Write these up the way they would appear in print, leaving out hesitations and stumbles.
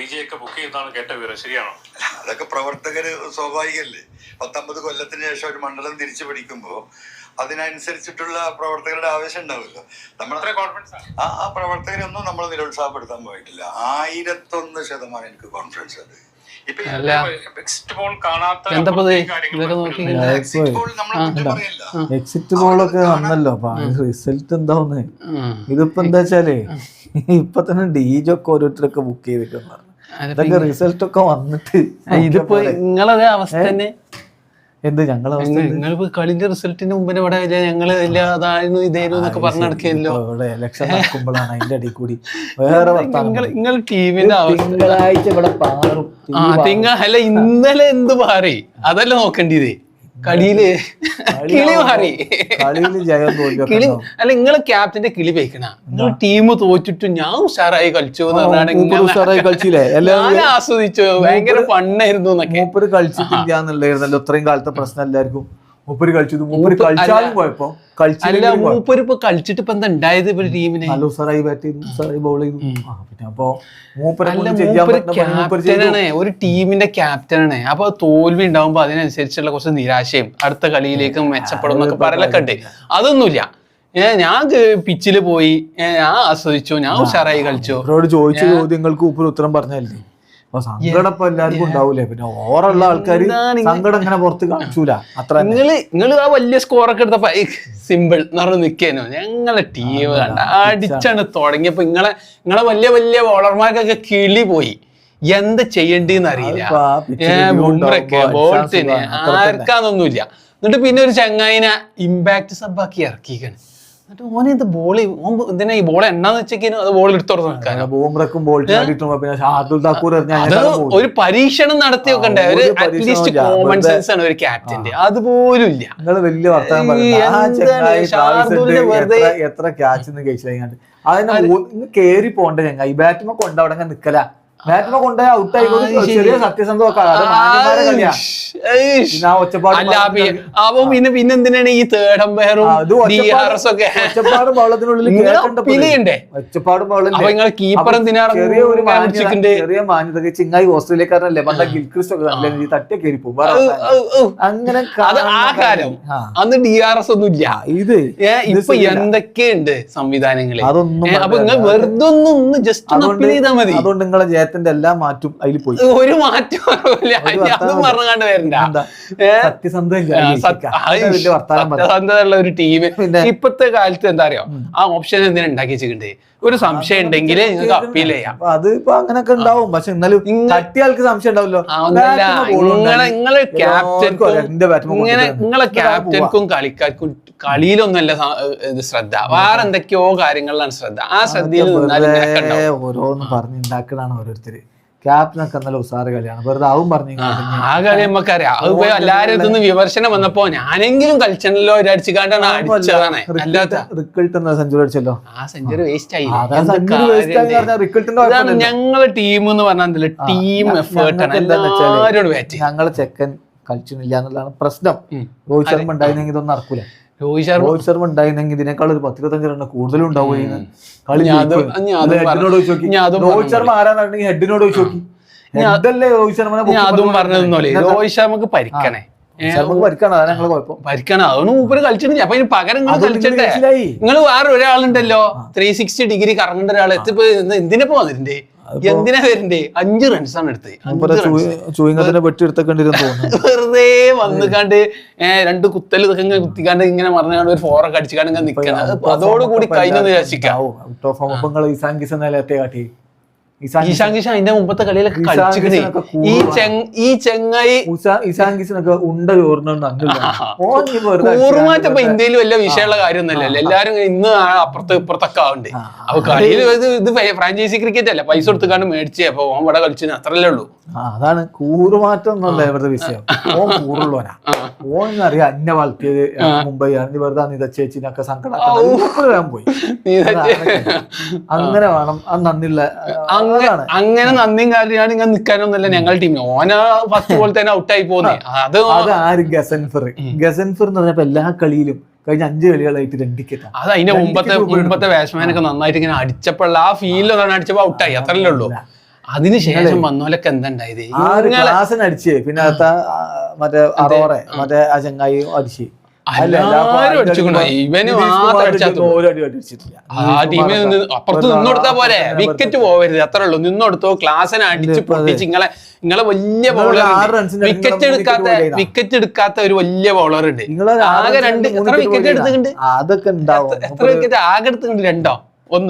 DJ ഒക്കെ book ചെയ്താണ് കേട്ട വിവരം, ശരിയാണോ? അതൊക്കെ പ്രവർത്തകര് സ്വാഭാവികല്ലേ. 19 കൊല്ലത്തിന് ശേഷം ഒരു മണ്ഡലം തിരിച്ചു പിടിക്കുമ്പോൾ അതിനനുസരിച്ചിട്ടുള്ള പ്രവർത്തകരുടെ ആവേശം ഉണ്ടാവുമല്ലോ. നമ്മൾ ആ പ്രവർത്തകരൊന്നും നമ്മൾ നിരുത്സാഹപ്പെടുത്താൻ പോയിട്ടില്ല. 1001% എനിക്ക് കോൺഫിഡൻസ്. അത് എക്സിറ്റ് പോളൊക്കെ വന്നല്ലോ. റിസൾട്ട് എന്താവുന്നേ ഇതിപ്പോ എന്താ വെച്ചാലേ ഇപ്പൊ തന്നെ DJ ഒക്കെ ഓരോരുത്തരൊക്കെ ബുക്ക് ചെയ്തിട്ടുണ്ട്. ഇതൊക്കെ റിസൾട്ട് ഒക്കെ വന്നിട്ട് ഇതിപ്പോ നിങ്ങളതേ അവസ്ഥ തന്നെ. എന്ത് ഞങ്ങൾ കളിന്റെ റിസൾട്ടിന് മുമ്പിന് ഇവിടെ ഞങ്ങള് അതായിരുന്നു ഇതായിരുന്നു എന്നൊക്കെ പറഞ്ഞു നടക്കിയല്ലോ. ഇവിടെ ഇലക്ഷൻ നടക്കുമ്പോഴാണ് അതിന്റെ അടിയിൽ കൂടി വേറെ നിങ്ങൾ ടീമിന്റെ തിങ്കളാഴ്ച ഇവിടെ പാറും. അല്ല ഇന്നലെ എന്ത് മാറി അതല്ല നോക്കേണ്ടത്. കളിയില് കിളി മാറി. കിളി അല്ല നിങ്ങളെ ക്യാപ്റ്റന്റെ കിളി വെക്കണ. നിങ്ങൾ ടീം തോറ്റിട്ടു ഞാൻ ഉഷാറായി കളിച്ചു ഞാൻ ആസ്വദിച്ചു. ഭയങ്കര ഫണ്ണായിരുന്നു എന്നൊക്കെ. മൂപ്പര് കളിച്ചിട്ടില്ല എന്നുള്ളായിരുന്നല്ലോ ഇത്രയും കാലത്തെ പ്രശ്നം എല്ലാവർക്കും. മൂപ്പര് കളിച്ചത് മൂപ്പര് കളിച്ചാലും കുഴപ്പം. അല്ല മൂപ്പര് ഇപ്പൊ കളിച്ചിട്ട് ഇപ്പൊ എന്താ ഉണ്ടായത് ഇപ്പൊ ടീമിന്? നല്ല ഉഷാറായി ബാറ്റ് ചെയ്തു, ഉഷാറായി ബോൾ ചെയ്തു. പിന്നെ അപ്പൊ ക്യാപ്റ്റനാണ്, ഒരു ടീമിന്റെ ക്യാപ്റ്റനാണ്. അപ്പൊ തോൽവി ഉണ്ടാവുമ്പോ അതിനനുസരിച്ചുള്ള കുറച്ച് നിരാശയും അടുത്ത കളിയിലേക്ക് മെച്ചപ്പെടും എന്നൊക്കെ പറയലൊക്കെ ഉണ്ട്. അതൊന്നുമില്ല. ഞാൻ പിച്ചില് പോയി, ഞാൻ ആസ്വദിച്ചു, ഞാൻ ഉഷാറായി കളിച്ചു. ചോദിച്ച ചോദ്യങ്ങൾക്ക് മൂപ്പര് ഉത്തരം പറഞ്ഞല്ലേ. അപ്പൊ സങ്കടം ഇപ്പൊ എല്ലാവർക്കും ഉണ്ടാവൂലേ. പിന്നെ ഓറുള്ള ആൾക്കാര് സങ്കടം ഇങ്ങനെ പുറത്ത് കാണിച്ചൂല. അത്ര നിങ്ങള് ആ വലിയ സ്കോറൊക്കെ എടുത്തപ്പോ സിമ്പിൾ എന്ന് പറഞ്ഞ് നിൽക്കേനോ. ഞങ്ങളെ ടീം കണ്ട അടിച്ചാണ് തുടങ്ങിയപ്പോ നിങ്ങളെ വലിയ വലിയ ബോളർമാർക്കൊക്കെ കിളി പോയി. എന്താ ചെയ്യണ്ടെന്ന് അറിയില്ല. ബുംറയ്ക്ക് ബോൾട്ടിന് ആർക്കാന്നൊന്നുമില്ല. എന്നിട്ട് പിന്നെ ഒരു ചങ്ങായിനെ ഇമ്പാക്ട് സബ്ബാക്കി ഇറക്കിക്കാണ്. എന്നിട്ട് ഓനെ എന്ത് ബോൾ എന്തിനാ ഈ ബോൾ എണ്ണാന്ന് വെച്ചേക്കും അത് ബോൾ എടുത്തോർത്ത് നിൽക്കാനോ. ഒരു പരീക്ഷണം നടത്തി വെക്കണ്ടേ. ഒരു അറ്റ്ലീസ്റ്റ് കോമൺ സെൻസ് ആണ് ഒരു ക്യാപ്റ്റന്റെ. അതുപോലും ഇല്ല. എത്ര ക്യാച്ച് കഴിച്ചില്ല. അതിന് കേറി പോണ്ട ചങ്ങായി. ബാറ്റുമ്പോ കൊണ്ടവിടെ നിക്കല. ബാറ്റിനെ കൊണ്ടുപോയി ഔട്ടായി. ചെറിയ സത്യസന്ധ പിന്നെന്തിനാണ് ഈ തേർഡ് അമ്പയറും ഒച്ചപ്പാടും ബൗളത്തിനുള്ളിൽ ഒച്ചപ്പാടും ബൗളിൽ കീപ്പർ ചെറിയ മാന്യത. ചിങ്ങായി ഓസ്ട്രേലിയക്കാരനല്ലേ പണ്ട ഗിൽക്രിസ്റ്റ് ഒക്കെ നല്ല തട്ടിയ കയറി പോകും. അങ്ങനെ ആ കാലം അന്ന് DRS ഒന്നും ഇല്ല. ഇത് ഇപ്പൊ എന്തൊക്കെയുണ്ട് സംവിധാനങ്ങള്. അപ്പൊ നിങ്ങൾ വെറുതെ ഒന്ന് ജസ്റ്റ് അപ്പീൽ ചെയ്താൽ മതി. അതുകൊണ്ട് നിങ്ങളെ ജയത്തിന്റെ എല്ലാ മാറ്റും അതിൽ പോയി. ഒരു മാറ്റം പറഞ്ഞാണ്ട് വരണ്ട. സത്യസന്ധതയുള്ള ഒരു ടീം ഇപ്പത്തെ കാലത്ത് എന്താ അറിയോ, ആ ഓപ്ഷൻ എന്തിനാ ഉണ്ടാക്കി വെച്ചിട്ടുണ്ട്. ഒരു സംശയം ഉണ്ടെങ്കിൽ നിങ്ങൾക്ക് അപ്പീൽ ചെയ്യാം. അത് ഇപ്പൊ അങ്ങനെയൊക്കെ ഉണ്ടാവും. പക്ഷെ എന്നാലും തട്ടിയാൾക്ക് സംശയം ഉണ്ടാവല്ലോ. നിങ്ങളെ ക്യാപ്റ്റൻക്കും കളിക്കാർക്കും കളിയിലൊന്നല്ല ശ്രദ്ധ, വേറെ എന്തൊക്കെയോ കാര്യങ്ങളിലാണ് ശ്രദ്ധ. ആ ശ്രദ്ധയിൽ ഓരോന്ന് പറഞ്ഞുണ്ടാക്കണാണ് ഓരോരുത്തര്. ക്യാപ്റ്റനൊക്കെ നല്ല ഉസാറ് കളിയാണ്. വെറുതെ ആവും പറഞ്ഞു ആ കളി നമുക്കറിയാം. അത് പോയി എല്ലാരും ഇതൊന്ന് വിമർശനം വന്നപ്പോ ഞാനെങ്കിലും കളിച്ചല്ലോ അടിച്ചുകാണ്ടാണ് അടിച്ചതാണ്. അല്ലാത്ത സെഞ്ചുറി അടിച്ചല്ലോ. ആ സെഞ്ചുറി വേസ്റ്റ് ആയി. ഞങ്ങളെ ടീം എന്ന് പറഞ്ഞാൽ ടീം എഫേർട്ട് ആണ്. എല്ലാവരോട് ബാറ്റ്. ഞങ്ങളെ ചെക്കൻ കളിച്ചില്ല എന്നുള്ളതാണ് പ്രശ്നം. രോഹിത് ശർമ്മ ഉണ്ടായിരുന്നെങ്കിൽ ഇതൊന്നും നടക്കൂല. രോഹിത് ശർമ്മ ഉണ്ടായിരുന്നെങ്കിൽ ഇതിനേക്കാൾ ഒരു 10-25 റണ്ണ് കൂടുതലും ഉണ്ടാവുകയെന്ന് കളി. രോഹിത് ശർമ്മ ആരാണെന്നുണ്ടെങ്കിൽ ഹെഡിനോട് ചോദിച്ചു നോക്കി. ഹെഡല്ലേ രോഹിത് ശർമ്മ. അതും പറഞ്ഞതെന്നോലെ രോഹിത് ശർമ്മക്ക് പരിക്കണേ. പരിക്കണം. അതൊന്നും മൂപ്പര് കളിച്ചിട്ടില്ല. അപ്പൊ പകരം നിങ്ങൾ കളിച്ചിട്ടെ. നിങ്ങൾ വേറെ ഒരാളുണ്ടല്ലോ 360 ഡിഗ്രി കറങ്ങേണ്ട ഒരാൾ എത്തിപ്പോ എന്തിനപ്പോ വന്നിട്ടുണ്ട്. എന്തിനാ വരണ്ടേ? 5 റൺസാണ് എടുത്തത്. വെറുതെ വന്നുകാണ്ട് 2 കുത്തൽ ഇതൊക്കെ കുത്തിക്കാണ്ട് ഇങ്ങനെ പറഞ്ഞാണ്ട് ഒരു 4 ഒക്കെ അടിച്ചുകാണ്ട് ഇങ്ങനെ നിൽക്കണം. അതോടുകൂടി കഴിഞ്ഞെന്ന് വിചാരിക്കാം. ഈശാൻ കിഷൻ അതിന്റെ മുമ്പത്തെ കളിയിലൊക്കെ കളിച്ചിട്ട് ഈ ചെങ്ങായി കൂറുമാറ്റം ഇപ്പൊ ഇന്ത്യയിൽ വലിയ വിഷയമുള്ള കാര്യമൊന്നുമല്ലല്ലോ. എല്ലാരും ഇന്ന് അപ്പുറത്ത് ഇപ്പുറത്തൊക്കെ ആവുന്നുണ്ട്. അപ്പൊ കളിയിൽ ഇത് ഫ്രാഞ്ചൈസി ക്രിക്കറ്റ് അല്ല, പൈസ കൊടുത്തുകാണ്ട് മേടിച്ചേ. അപ്പൊ ഓൻ ഇവിടെ കളിച്ചു അത്രല്ലേ ഉള്ളൂ. അതാണ് കൂറുമാറ്റം എന്നല്ല ഇവിടുത്തെ വിഷയം. ഓൻ കൂറുള്ളവനാ. ഓനറിയാം അന്നെ വളർത്തിയത് മുംബൈ ആണ്. വെറുതെ നിതച്ചേച്ചിനൊക്കെ സങ്കടം പോയി. അങ്ങനെ വേണം. അത് നന്ദിയുള്ള അങ്ങനെ നന്ദിയും കാര്യമാണ് ഇങ്ങനെ നിൽക്കാനൊന്നുമല്ല ഞങ്ങളുടെ ടീമിന്. ഓന ഫസ്റ്റ് ബോൾ തന്നെ ഔട്ടായി പോകുന്നേ. അത് ആര് ഗസൻഫർ എന്ന് പറഞ്ഞപ്പോ എല്ലാ കളിയിലും കഴിഞ്ഞ 5 കളികളായിട്ട് 2 വിക്കറ്റ്. അത് അതിന്റെ മുമ്പത്തെ ബാറ്റ്സ്മാനൊക്കെ നന്നായിട്ട് ഇങ്ങനെ അടിച്ചപ്പോൾ ആ ഫീൽഡ് അടിച്ചപ്പോ ഔട്ടായി. അത്രല്ലേ ഉള്ളൂ. അതിനുശേഷം വന്നോലൊക്കെ എന്താ ഉണ്ടായത്? ക്ലാസ്സിന് അടിച്ച് പിന്നെ മറ്റേ അറോറെ മറ്റേ ആ ചങ്ങായി അടിച്ച് അപ്പുറത്ത് നിന്നോടുത്താ പോരെ, വിക്കറ്റ് പോവരുത്, അത്രേ ഉള്ളൂ. നിന്നോടുത്തോ, ക്ലാസ്സിനെ അടിച്ച് പൊട്ടിച്ച് നിങ്ങളെ വലിയ ബോളർ, വിക്കറ്റ് എടുക്കാത്ത ഒരു വലിയ ബോളർ ഉണ്ട്. ആകെ എത്ര വിക്കറ്റ് എടുത്തിട്ടുണ്ട്? അതൊക്കെ ഉണ്ടാവും. എത്ര വിക്കറ്റ് ആകെ എടുത്തിട്ടുണ്ട്? 2 1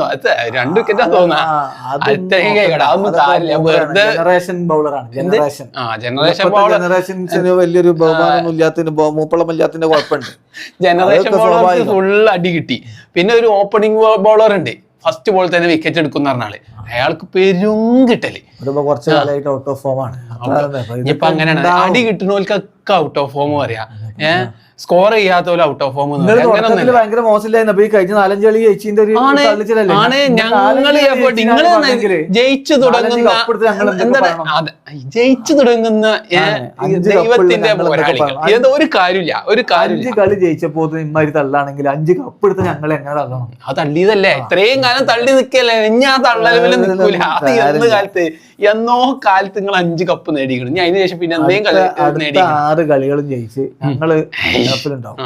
2 വിക്കറ്റാ തോന്നാ. ജനറേഷൻ ബൗളറാണ്. ജനറേഷൻ ബൗളർ വലിയൊരു ബഹുമാനമൊന്നും ഇല്ലാത്തതിന് മൂപ്പളമില്ലാത്തതിന്റെ കുഴപ്പമുണ്ട്. ജനറേഷൻ ബോളർക്ക് ഫുൾ അടി കിട്ടി. പിന്നെ ഒരു ഓപ്പണിംഗ് ബോളർ ഉണ്ട്, ഫസ്റ്റ് ബോൾ തന്നെ വിക്കറ്റ് എടുക്കുന്ന പറഞ്ഞാല്, അയാൾക്ക് പെരും കിട്ടല്. കുറച്ച് കാലമായിട്ട് ഔട്ട് ഓഫ് ഫോം ആണ്. ഇനിയിപ്പൊ അങ്ങനെയാണ്, അടി കിട്ടുന്നവർക്കൊക്കെ ഔട്ട് ഓഫ് ഫോം പറയാ. സ്കോർ ചെയ്യാത്ത പോലെ ഔട്ട് ഓഫ് ഫോം. ഭയങ്കര മോശമില്ലായിരുന്നു. ഈ കഴിഞ്ഞ 4-5 കളി ജയിച്ചിന്റെ ജയിച്ചു തുടങ്ങുന്ന ദൈവത്തിന്റെ പോരാളികൾ. ഒരു കാര്യമില്ല, ഒരു കാര്യം. 5 കളി ജയിച്ചപ്പോ ഇമ്മാതിരി തള്ളാണെങ്കിൽ 5 കപ്പ് എടുത്ത് ഞങ്ങൾ എങ്ങനെ തള്ളണം? അത് തള്ളിയതല്ലേ, ഇത്രയും കാലം തള്ളി നിൽക്കല്ലേ. ഇനി ആ തള്ളലും നിൽക്കൂല. അത് എന്നോ കാലത്ത് നിങ്ങൾ 5 കപ്പ് നേടിക്കണം. ഇനി അതിന് ശേഷം പിന്നെ എന്തെങ്കിലും കളി നേടി 6 കളികളും ജയിച്ച് ഞങ്ങള് ഉണ്ടാവും.